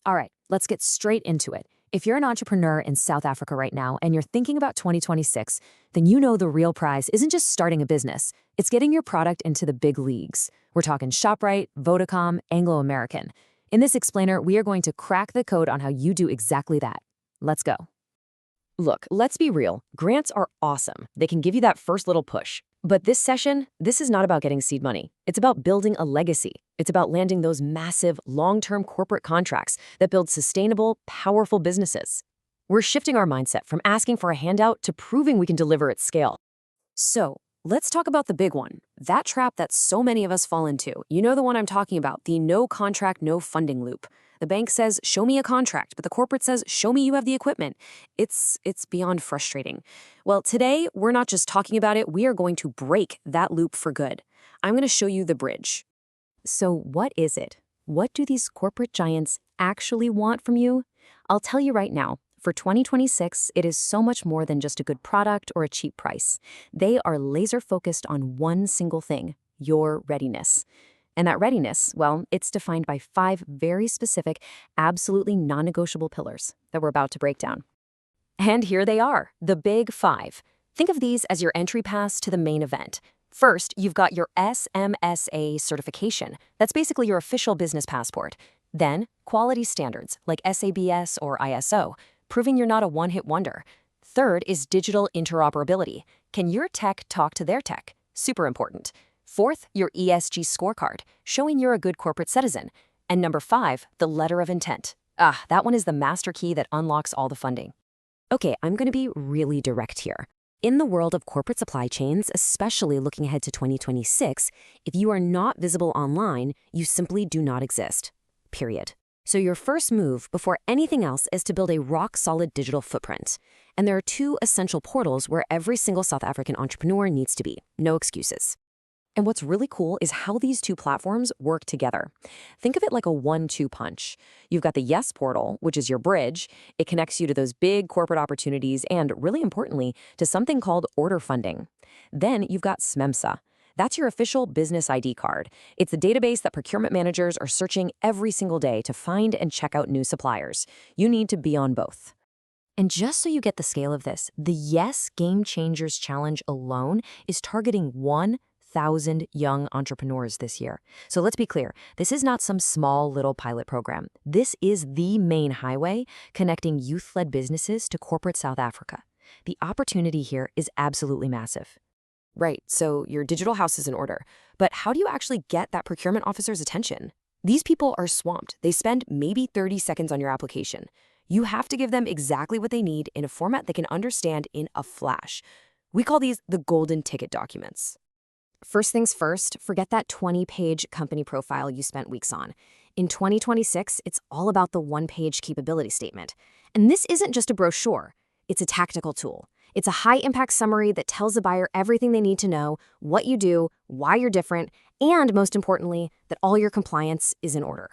All right, let's get straight into it. If you're an entrepreneur in South Africa right now and you're thinking about 2026, then you know the real prize isn't just starting a business, it's getting your product into the big leagues. We're talking ShopRite, Vodacom, Anglo American. In this explainer, we are going to crack the code on how you do exactly that. Let's go. Look, let's be real. Grants are awesome. They can give you that first little push. But this session, this is not about getting seed money. It's about building a legacy. It's about landing those massive, long-term corporate contracts that build sustainable, powerful businesses. We're shifting our mindset from asking for a handout to proving we can deliver at scale. So, let's talk about the big one, that trap that so many of us fall into. You know the one I'm talking about, the no contract, no funding loop. The bank says, show me a contract, but the corporate says, show me you have the equipment. It's beyond frustrating. Well, today, we're not just talking about it, we are going to break that loop for good. I'm going to show you the bridge. So what is it? What do these corporate giants actually want from you? I'll tell you right now. For 2026, it is so much more than just a good product or a cheap price. They are laser-focused on one single thing, your readiness. And that readiness, well, it's defined by 5 very specific, absolutely non-negotiable pillars that we're about to break down. And here they are, the big 5. Think of these as your entry pass to the main event. First, you've got your SMMESA certification. That's basically your official business passport. Then, quality standards like SABS or ISO, proving you're not a one-hit wonder. Third is digital interoperability. Can your tech talk to their tech? Super important. Fourth, your ESG scorecard, showing you're a good corporate citizen. And number 5, the letter of intent. That one is the master key that unlocks all the funding. Okay, I'm going to be really direct here. In the world of corporate supply chains, especially looking ahead to 2026, if you are not visible online, you simply do not exist. Period. So your first move before anything else is to build a rock-solid digital footprint. And there are 2 essential portals where every single South African entrepreneur needs to be. No excuses. And what's really cool is how these 2 platforms work together. Think of it like a 1-2 punch. You've got the Yes portal, which is your bridge. It connects you to those big corporate opportunities and, really importantly, to something called order funding. Then you've got SMMESA. That's your official business ID card. It's the database that procurement managers are searching every single day to find and check out new suppliers. You need to be on both. And just so you get the scale of this, the Yes Gamechangers Challenge alone is targeting 1,000 young entrepreneurs this year. So let's be clear, this is not some small little pilot program. This is the main highway connecting youth-led businesses to corporate South Africa. The opportunity here is absolutely massive. Right, so your digital house is in order. But how do you actually get that procurement officer's attention? These people are swamped. They spend maybe 30 seconds on your application. You have to give them exactly what they need in a format they can understand in a flash. We call these the golden ticket documents. First things first, forget that 20-page company profile you spent weeks on. In 2026, it's all about the one-page capability statement. And this isn't just a brochure. It's a tactical tool. It's a high-impact summary that tells the buyer everything they need to know, what you do, why you're different, and most importantly, that all your compliance is in order.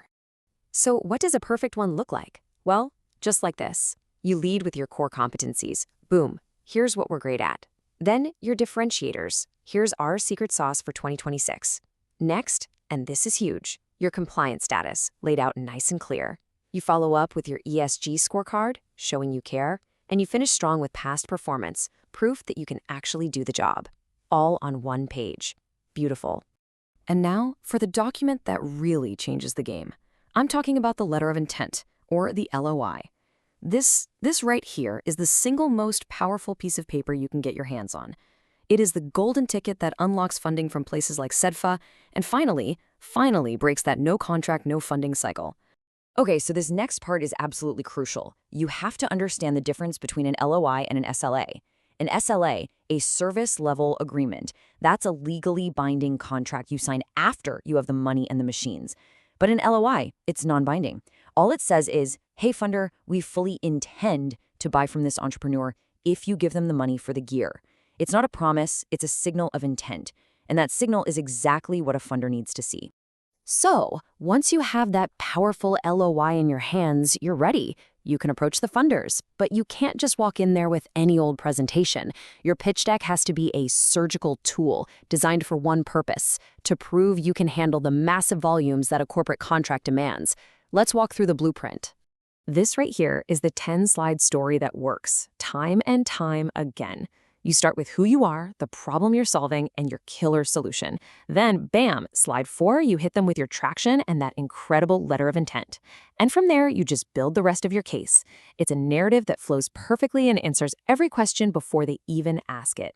So what does a perfect one look like? Well, just like this. You lead with your core competencies. Boom, here's what we're great at. Then your differentiators. Here's our secret sauce for 2026. Next, and this is huge, your compliance status, laid out nice and clear. You follow up with your ESG scorecard, showing you care, and you finish strong with past performance, proof that you can actually do the job. All on one page. Beautiful. And now for the document that really changes the game. I'm talking about the letter of intent, or the LOI. This right here is the single most powerful piece of paper you can get your hands on. It is the golden ticket that unlocks funding from places like SEDFA, and finally breaks that no contract, no funding cycle. Okay, so this next part is absolutely crucial. You have to understand the difference between an LOI and an SLA. An SLA, a service level agreement, that's a legally binding contract you sign after you have the money and the machines. But an LOI, it's non-binding. All it says is, hey funder, we fully intend to buy from this entrepreneur if you give them the money for the gear. It's not a promise, it's a signal of intent. And that signal is exactly what a funder needs to see. So, once you have that powerful LOI in your hands, you're ready. You can approach the funders, but you can't just walk in there with any old presentation. Your pitch deck has to be a surgical tool designed for one purpose, to prove you can handle the massive volumes that a corporate contract demands. Let's walk through the blueprint. This right here is the 10-slide story that works, time and time again. You start with who you are, the problem you're solving, and your killer solution. Then, bam, slide 4, you hit them with your traction and that incredible letter of intent. And from there, you just build the rest of your case. It's a narrative that flows perfectly and answers every question before they even ask it.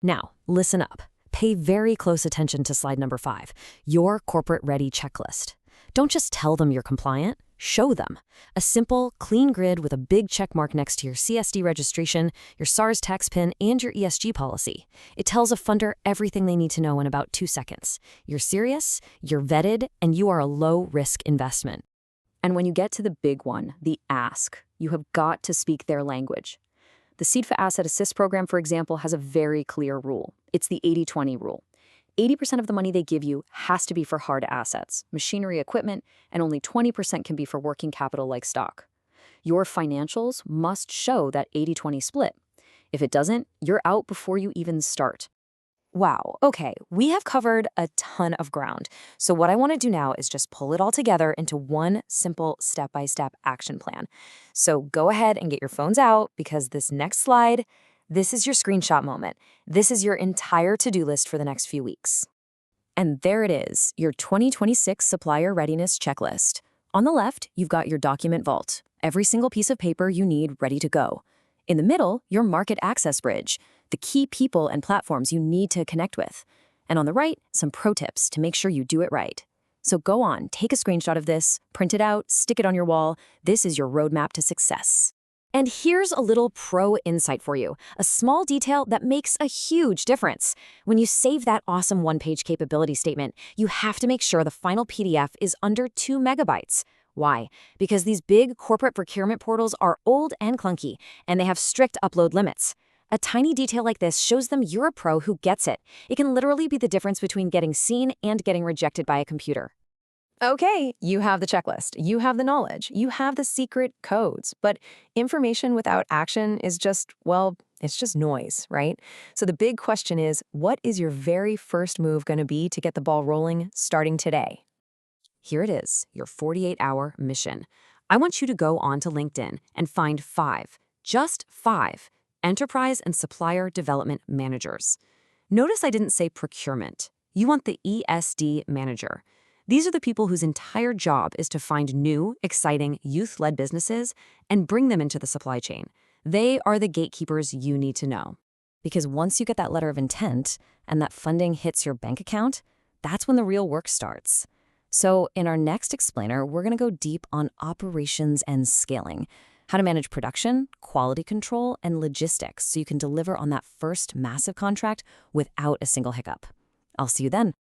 Now, listen up. Pay very close attention to slide number 5, your corporate ready checklist. Don't just tell them you're compliant. Show them. A simple, clean grid with a big check mark next to your CSD registration, your SARS tax PIN, and your ESG policy. It tells a funder everything they need to know in about 2 seconds. You're serious, you're vetted, and you are a low-risk investment. And when you get to the big one, the ask, you have got to speak their language. The SEDFA Asset Assist program, for example, has a very clear rule. It's the 80-20 rule. 80% of the money they give you has to be for hard assets, machinery, equipment, and only 20% can be for working capital like stock. Your financials must show that 80-20 split. If it doesn't, you're out before you even start. Wow, okay, we have covered a ton of ground. So what I want to do now is just pull it all together into one simple step-by-step action plan. So go ahead and get your phones out because this next slide, this is your screenshot moment. This is your entire to-do list for the next few weeks. And there it is, your 2026 Supplier Readiness Checklist. On the left, you've got your document vault, every single piece of paper you need ready to go. In the middle, your market access bridge, the key people and platforms you need to connect with. And on the right, some pro tips to make sure you do it right. So go on, take a screenshot of this, print it out, stick it on your wall. This is your roadmap to success. And here's a little pro insight for you, a small detail that makes a huge difference. When you save that awesome one-page capability statement, you have to make sure the final PDF is under 2 megabytes. Why? Because these big corporate procurement portals are old and clunky, and they have strict upload limits. A tiny detail like this shows them you're a pro who gets it. It can literally be the difference between getting seen and getting rejected by a computer. Okay, you have the checklist, you have the knowledge, you have the secret codes, but information without action is just, well, it's just noise, right? So the big question is, what is your very first move going to be to get the ball rolling starting today? Here it is, your 48-hour mission. I want you to go onto LinkedIn and find 5, just 5, enterprise and supplier development managers. Notice I didn't say procurement. You want the ESD manager. These are the people whose entire job is to find new, exciting, youth-led businesses and bring them into the supply chain. They are the gatekeepers you need to know. Because once you get that letter of intent and that funding hits your bank account, that's when the real work starts. So in our next explainer, we're going to go deep on operations and scaling, how to manage production, quality control, and logistics so you can deliver on that first massive contract without a single hiccup. I'll see you then.